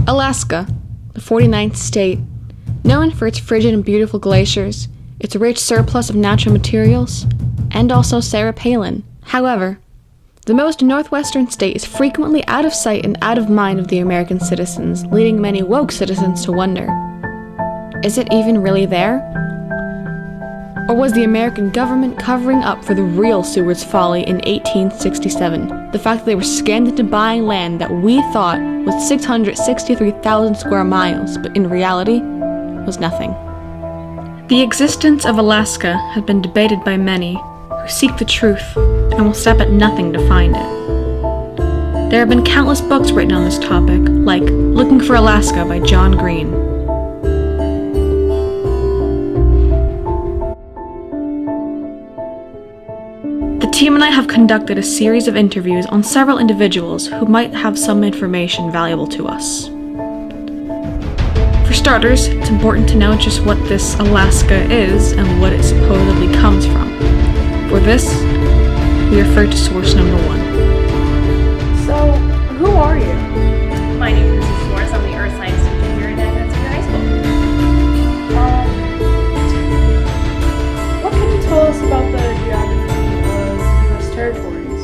Alaska, the 49th state, known for its frigid and beautiful glaciers, its rich surplus of natural materials, and also Sarah Palin. However, the most northwestern state is frequently out of sight and out of mind of the American citizens, leading many woke citizens to wonder, is it even really there? Or was the American government covering up for the real Seward's folly in 1867? The fact that they were scammed into buying land that we thought was 663,000 square miles, but in reality was nothing. The existence of Alaska has been debated by many who seek the truth and will stop at nothing to find it. There have been countless books written on this topic, like Looking for Alaska by John Green. The team and I have conducted a series of interviews on several individuals who might have some information valuable to us. For starters, it's important to know just what this Alaska is and what it supposedly comes from. For this, we refer to source number 1. So, who are you? My name is Mrs. Schwartz. I'm the Earth Science teacher here at Advent Senior High School. What can you tell us about the geography of U.S. territories?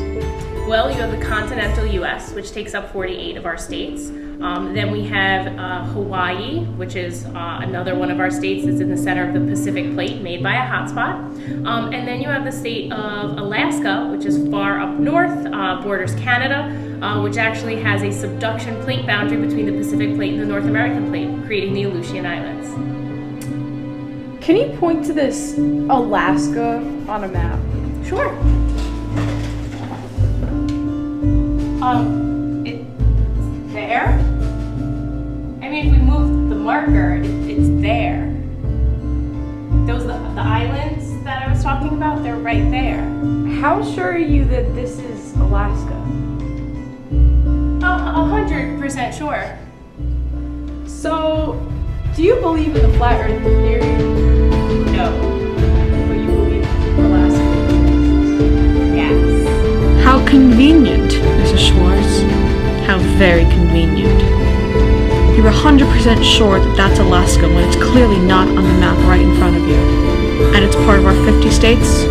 Well, you have the continental U.S., which takes up 48 of our states. Then we have Hawaii, which is another one of our states that's in the center of the Pacific Plate, made by a hotspot. And then you have the state of Alaska, which is far up north, borders Canada, which actually has a subduction plate boundary between the Pacific Plate and the North American Plate, creating the Aleutian Islands. Can you point to this Alaska on a map? Sure. It's there. I mean, if we move the marker, it's there. Those the islands that I was talking about, they're right there. How sure are you that this is Alaska? 100% sure. So, do you believe in the flat Earth theory? No. But you believe Alaska exists? Yes. How convenient, Mrs. Schwartz. How very convenient. You're 100% sure that that's Alaska when it's clearly not on the map right in front of you. And it's part of our 50 states?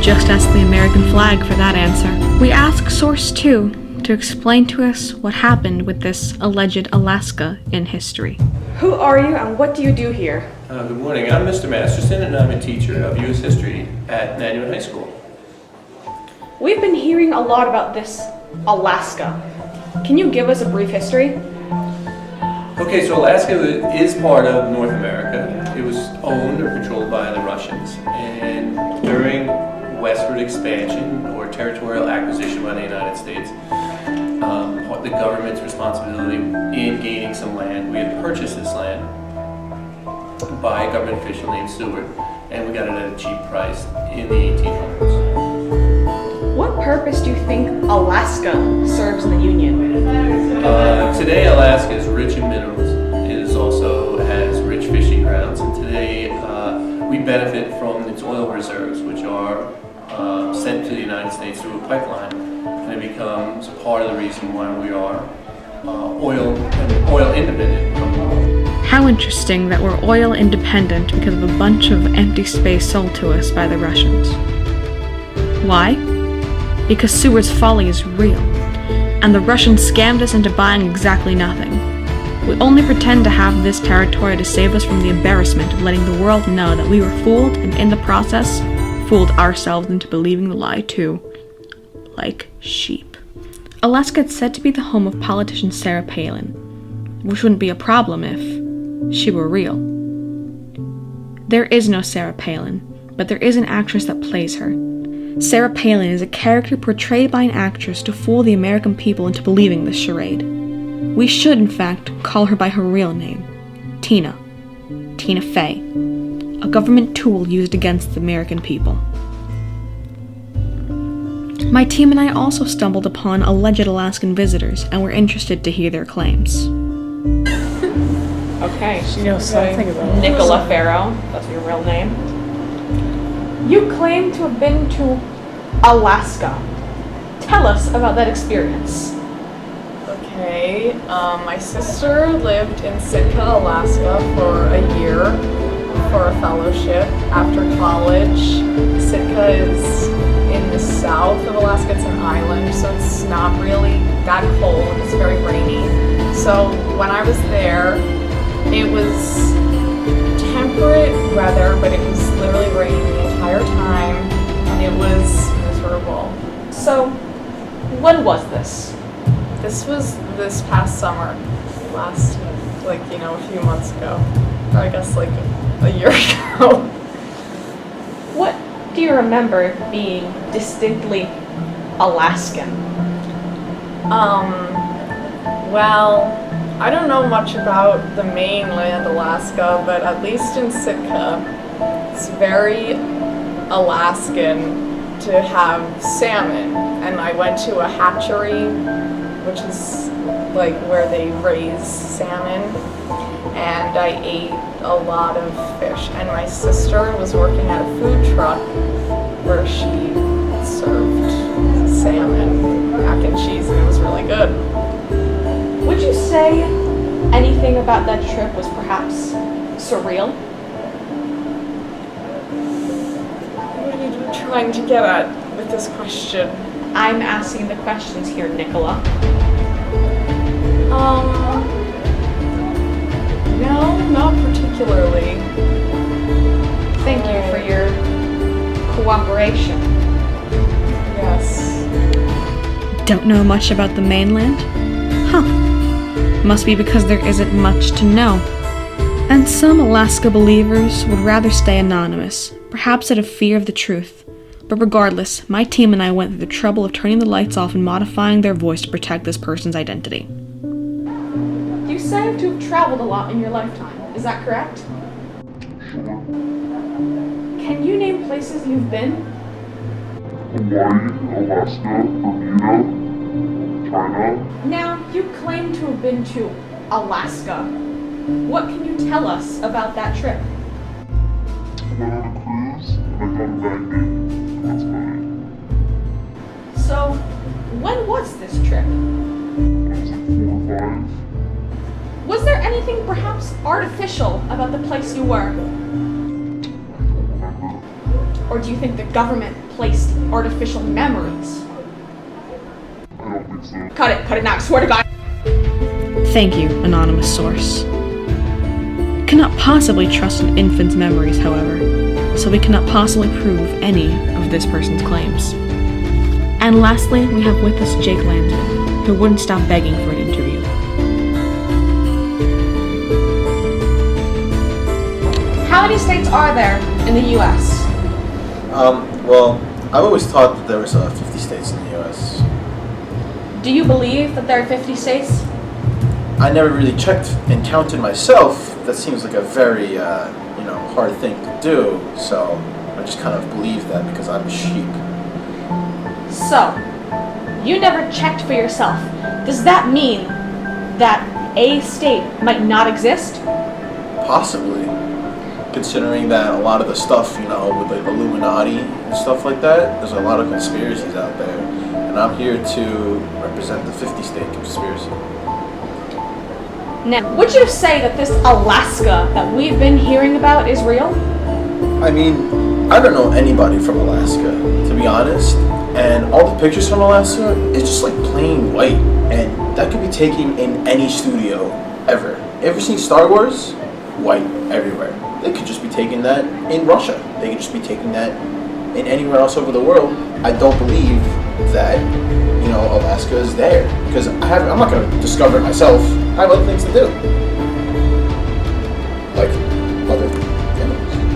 Just ask the American flag for that answer. We ask Source 2 to explain to us what happened with this alleged Alaska in history. Who are you and what do you do here? Good morning. I'm Mr. Masterson and I'm a teacher of U.S. History at Nanuet High School. We've been hearing a lot about this Alaska. Can you give us a brief history? Okay, so Alaska is part of North America. It was owned or controlled by the Russians, and during westward expansion or territorial acquisition by the United States, the government's responsibility in gaining some land, we had purchased this land by a government official named Seward, and we got it at a cheap price in the 1800s. What purpose do you think Alaska serves in the Union? Today, Alaska is rich in minerals. It also has rich fishing grounds, and today we benefit from its oil reserves, which are sent to the United States through a pipeline, and it becomes part of the reason why we are oil independent. How interesting that we're oil independent because of a bunch of empty space sold to us by the Russians. Why? Because Seward's folly is real, and the Russians scammed us into buying exactly nothing. We only pretend to have this territory to save us from the embarrassment of letting the world know that we were fooled, and in the process, fooled ourselves into believing the lie too. Like sheep. Alaska is said to be the home of politician Sarah Palin, which wouldn't be a problem if she were real. There is no Sarah Palin, but there is an actress that plays her. Sarah Palin is a character portrayed by an actress to fool the American people into believing this charade. We should, in fact, call her by her real name, Tina Fey, a government tool used against the American people. My team and I also stumbled upon alleged Alaskan visitors and were interested to hear their claims. Okay, she knows something about Nicola Farrow. That's your real name. You claim to have been to Alaska. Tell us about that experience. Okay, my sister lived in Sitka, Alaska for a year for a fellowship after college. Sitka is in the south of Alaska. It's an island, so it's not really that cold. It's very rainy. So when I was there, it was temperate weather, but it was literally raining the entire time, and it was miserable. So, when was this? This was this past summer, last, a few months ago. I guess like a year ago. What do you remember being distinctly Alaskan? Well, I don't know much about the mainland Alaska, but at least in Sitka, it's very Alaskan to have salmon. And I went to a hatchery, which is like where they raise salmon, and I ate a lot of fish. And my sister was working at a food truck where she served salmon, mac and cheese, and it was really good. Would you say anything about that trip was perhaps surreal? What are you trying to get at with this question? I'm asking the questions here, Nicola. No, not particularly. Thank you for your cooperation. Yes. Don't know much about the mainland? Huh. Must be because there isn't much to know. And some Alaska believers would rather stay anonymous, perhaps out of fear of the truth. But regardless, my team and I went through the trouble of turning the lights off and modifying their voice to protect this person's identity. You say to have traveled a lot in your lifetime, is that correct? Can you name places you've been? Hawaii, Alaska, Bermuda, China. Now, you claim to have been to Alaska. What can you tell us about that trip? I went on a cruise and I got abandoned. That's about it. So, when was this trip? I was like 4 or 5. Was there anything perhaps artificial about the place you were? I don't remember. Or do you think the government placed artificial memories? I don't think so. Cut it now, I swear to God. Thank you, anonymous source. Cannot possibly trust an infant's memories, however, so we cannot possibly prove any of this person's claims. And lastly, we have with us Jake Landsman, who wouldn't stop begging for an interview. How many states are there in the U.S.? Well, I've always thought that there was 50 states in the U.S. Do you believe that there are 50 states? I never really checked and counted myself. That seems like a very, hard thing to do. So I just kind of believe that because I'm a sheep. So, you never checked for yourself. Does that mean that a state might not exist? Possibly. Considering that a lot of the stuff, with like the Illuminati and stuff like that, there's a lot of conspiracies out there. And I'm here to represent the 50-state conspiracy. Now, would you say that this Alaska that we've been hearing about is real? I mean, I don't know anybody from Alaska, to be honest. And all the pictures from Alaska is just like plain white. And that could be taken in any studio ever. Ever seen Star Wars? White everywhere. They could just be taking that in Russia. They could just be taking that in anywhere else over the world. I don't believe that, Alaska is there. Because I'm not going to discover it myself. I have other things to do. Like other things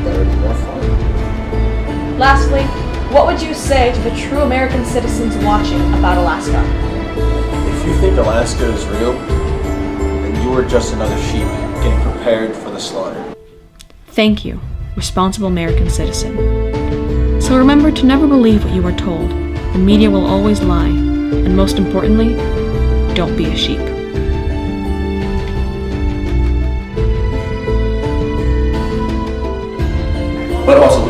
that are more fun. Lastly, what would you say to the true American citizens watching about Alaska? If you think Alaska is real, then you are just another sheep getting prepared for the slaughter. Thank you, responsible American citizen. So remember to never believe what you are told. The media will always lie. And most importantly, don't be a sheep. But also